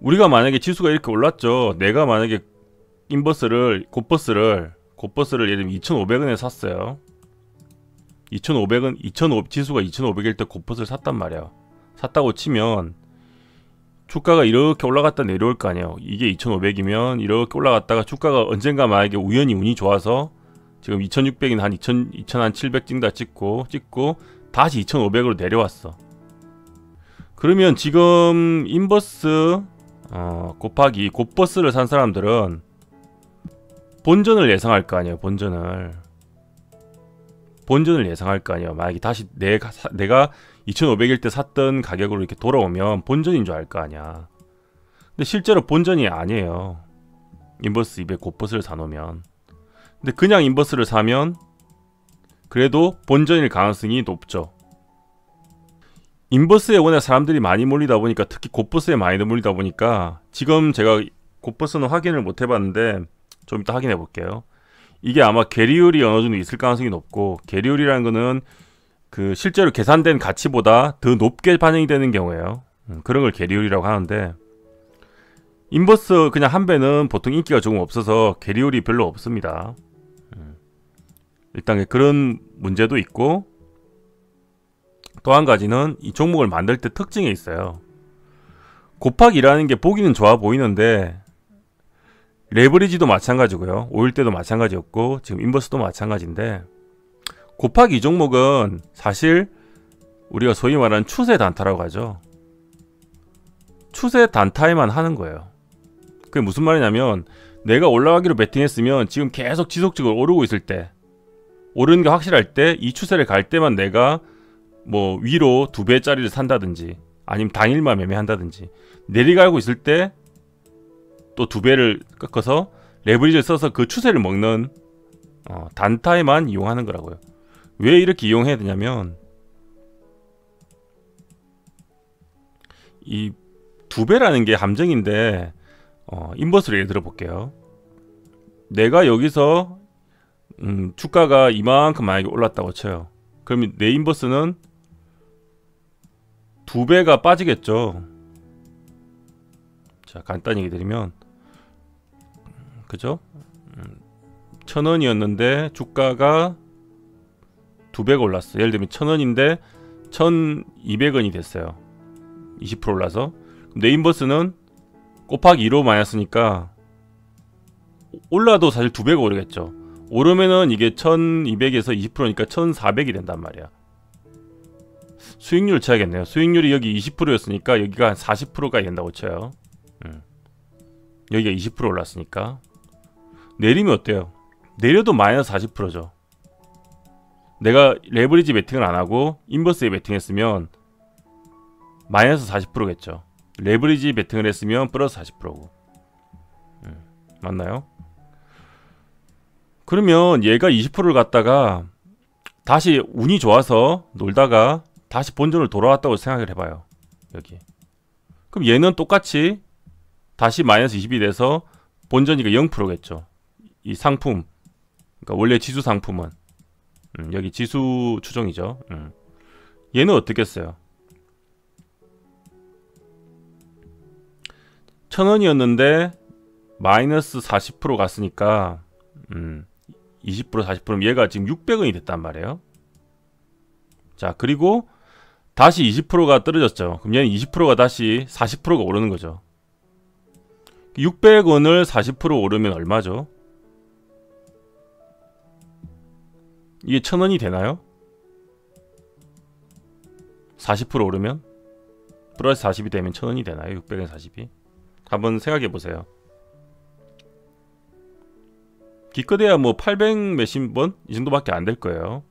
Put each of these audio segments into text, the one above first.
우리가 만약에 지수가 이렇게 올랐죠. 내가 만약에 곧버스를 예를 들면 2,500원에 샀어요. 2,500원, 지수가 2,500일 때 곧버스를 샀단 말이야. 샀다고 치면 주가가 이렇게 올라갔다 내려올 거 아니에요. 이게 2,500이면 이렇게 올라갔다가 주가가 언젠가 만약에 우연히 운이 좋아서 지금 2,600인 한 2,700 찍다 찍고 다시 2,500으로 내려왔어. 그러면 지금 인버스 곱하기 곧버스를 산 사람들은 본전을 예상할 거 아니에요. 본전을 예상할 거 아니에요. 만약에 다시 내가 2,500일 때 샀던 가격으로 이렇게 돌아오면 본전인 줄 알 거 아니야. 근데 실제로 본전이 아니에요. 인버스 200 곧버스를 사놓으면. 근데 그냥 인버스를 사면 그래도 본전일 가능성이 높죠. 인버스에 워낙 사람들이 많이 몰리다 보니까, 특히 곧버스에 많이 몰리다 보니까, 지금 제가 곧버스는 확인을 못 해봤는데 좀 이따 확인해 볼게요. 이게 아마 계리율이 어느 정도 있을 가능성이 높고, 계리율이라는 거는 그 실제로 계산된 가치보다 더 높게 반영이 되는 경우예요. 그런 걸 계리율이라고 하는데, 인버스 그냥 한 배는 보통 인기가 조금 없어서 계리율이 별로 없습니다. 일단 그런 문제도 있고, 또 한 가지는 이 종목을 만들 때 특징이 있어요. 곱하기라는 게 보기는 좋아 보이는데 레버리지도 마찬가지고요. 오일 때도 마찬가지였고 지금 인버스도 마찬가지인데, 곱하기 이 종목은 사실 우리가 소위 말하는 추세 단타라고 하죠. 추세 단타에만 하는 거예요. 그게 무슨 말이냐면, 내가 올라가기로 베팅했으면 지금 계속 지속적으로 오르고 있을 때, 오르는 게 확실할 때, 이 추세를 갈 때만 내가 뭐 위로 2배짜리를 산다든지 아니면 당일만 매매한다든지, 내리가고 있을 때 또 2배를 꺾어서 레버리지를 써서 그 추세를 먹는 단타에만 이용하는 거라고요. 왜 이렇게 이용해야 되냐면, 이 2배라는 게 함정인데, 인버스를 예를 들어 볼게요. 내가 여기서 주가가 이만큼 만약에 올랐다고 쳐요. 그러면 내 인버스는 2배가 빠지겠죠. 자, 간단히 얘기 드리면, 그죠? 1,000원이었는데 주가가 2배가 올랐어. 예를 들면 1,000원인데 1,200원이 됐어요. 20% 올라서. 내 인버스는 곱하기 2로 마이너스니까 올라도 사실 2배가 오르겠죠. 오르면은 이게 1,200에서 20%니까 1,400이 된단 말이야. 수익률 쳐야겠네요. 수익률이 여기 20%였으니까 여기가 한 40%가 된다고 쳐요. 여기가 20% 올랐으니까. 내리면 어때요? 내려도 마이너스 40%죠. 내가 레버리지 베팅을 안하고 인버스에 베팅했으면 마이너스 40%겠죠. 레버리지 베팅을 했으면 플러스 40%고. 맞나요? 그러면 얘가 20%를 갖다가 다시 운이 좋아서 놀다가 다시 본전을 돌아왔다고 생각을 해봐요. 여기. 그럼 얘는 똑같이 다시 마이너스 20이 돼서 본전이가 0%겠죠. 이 상품, 그러니까 원래 지수 상품은 여기 지수 추정이죠. 얘는 어떻겠어요? 1,000원이었는데 마이너스 40% 갔으니까 20% 40%면 얘가 지금 600원이 됐단 말이에요. 자, 그리고 다시 20%가 떨어졌죠. 그럼 얘는 20%가 다시 40%가 오르는 거죠. 600원을 40% 오르면 얼마죠? 이게 1,000원이 되나요? 40% 오르면? 플러스 40이 되면 1,000원이 되나요? 600엔 40이? 한번 생각해 보세요. 기껏해야 뭐 800 몇십 원? 이 정도밖에 안 될 거예요.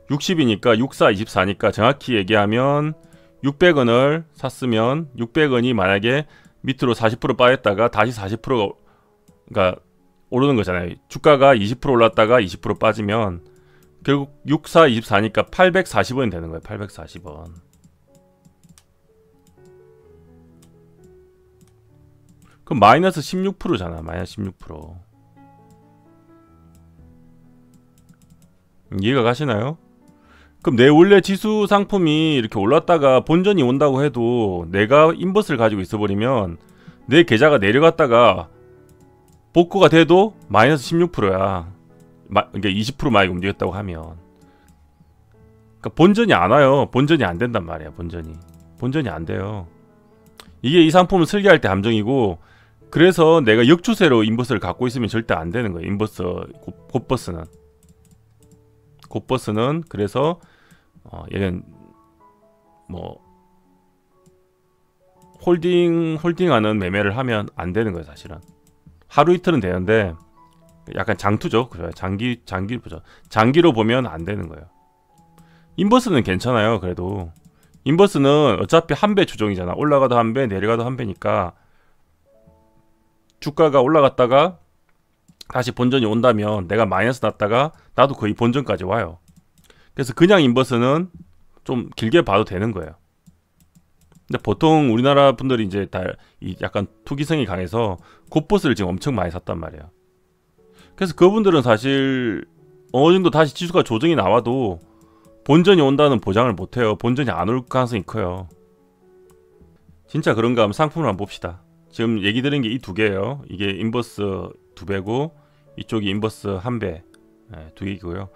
60이니까 64, 24니까 정확히 얘기하면 600원을 샀으면 600원이 만약에 밑으로 40% 빠졌다가 다시 40%가 오르는 거잖아요. 주가가 20% 올랐다가 20% 빠지면 결국 64, 24니까 840원이 되는 거예요. 840원. 그럼 마이너스 16%잖아. 마이너스 16%. 이해가 가시나요? 그럼 내 원래 지수 상품이 이렇게 올랐다가 본전이 온다고 해도 내가 인버스를 가지고 있어버리면 내 계좌가 내려갔다가 복구가 돼도 마이너스 16%야. 그러니까 20% 많이 움직였다고 하면. 그러니까 본전이 안 와요. 본전이 안 된단 말이야. 본전이 안 돼요. 이게 이 상품을 설계할 때 함정이고, 그래서 내가 역추세로 인버스를 갖고 있으면 절대 안 되는 거예요. 인버스 곧버스는 그래서 얘는 뭐 홀딩하는 매매를 하면 안 되는 거예요. 사실은 하루 이틀은 되는데 약간 장투죠. 그래요. 장기로 보면 안 되는 거예요. 인버스는 괜찮아요. 그래도 인버스는 어차피 한 배 추종이잖아. 올라가도 한 배, 내려가도 한 배니까 주가가 올라갔다가 다시 본전이 온다면 내가 마이너스 났다가 나도 거의 본전까지 와요. 그래서 그냥 인버스는 좀 길게 봐도 되는 거예요. 근데 보통 우리나라 분들이 이제 다 약간 투기성이 강해서 곧버스를 지금 엄청 많이 샀단 말이에요. 그래서 그분들은 사실 어느 정도 다시 지수가 조정이 나와도 본전이 온다는 보장을 못해요. 본전이 안 올 가능성이 커요. 진짜 그런가 하면 상품을 한번 봅시다. 지금 얘기 드린 게 이 두 개예요. 이게 인버스 2배고 이쪽이 인버스 1배, 두 개이고요.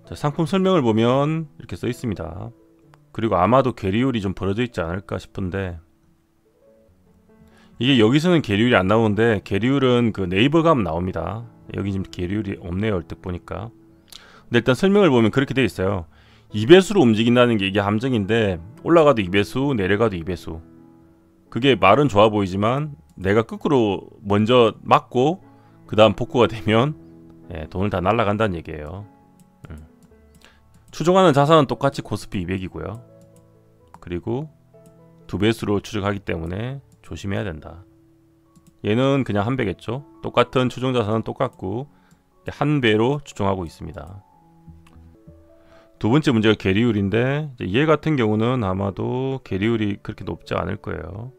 자, 상품 설명을 보면 이렇게 써 있습니다. 그리고 아마도 괴리율이 좀 벌어져 있지 않을까 싶은데, 이게 여기서는 괴리율이 안 나오는데 괴리율은 그 네이버 가면 나옵니다. 여기 지금 괴리율이 없네요. 얼뜻 보니까. 근데 일단 설명을 보면 그렇게 돼 있어요. 2배수로 움직인다는 게 이게 함정인데, 올라가도 2배수, 내려가도 2배수. 그게 말은 좋아 보이지만 내가 거꾸로 먼저 맞고 그 다음 복구가 되면 돈을 다 날라간다는 얘기예요. 추종하는 자산은 똑같이 코스피 200이고요. 그리고 2배수로 추적하기 때문에 조심해야 된다. 얘는 그냥 1배겠죠. 똑같은 추종 자산은 똑같고 1배로 추종하고 있습니다. 두 번째 문제가 괴리율인데, 얘 같은 경우는 아마도 괴리율이 그렇게 높지 않을 거예요.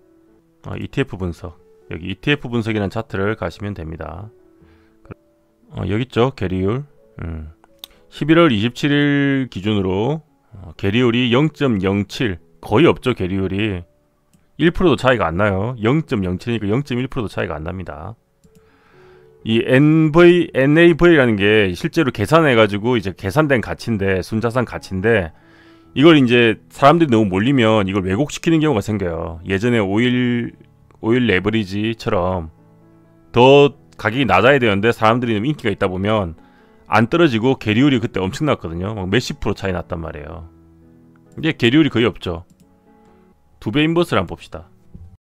ETF 분석, 여기 ETF 분석이라는 차트를 가시면 됩니다. 여기 있죠, 괴리율. 11월 27일 기준으로 괴리율이 0.07, 거의 없죠. 괴리율이 1%도 차이가 안 나요. 0.07이니까 0.1%도 차이가 안 납니다. 이 NAV라는 게 실제로 계산해가지고 이제 계산된 가치인데, 순자산 가치인데, 이걸 이제 사람들이 너무 몰리면 이걸 왜곡시키는 경우가 생겨요. 예전에 오일 레버리지처럼 더 가격이 낮아야 되는데 사람들이 너무 인기가 있다 보면 안 떨어지고 괴리율이 그때 엄청 났거든요. 막 몇십 프로 차이 났단 말이에요. 이제 괴리율이 거의 없죠. 2배 인버스를 한번 봅시다.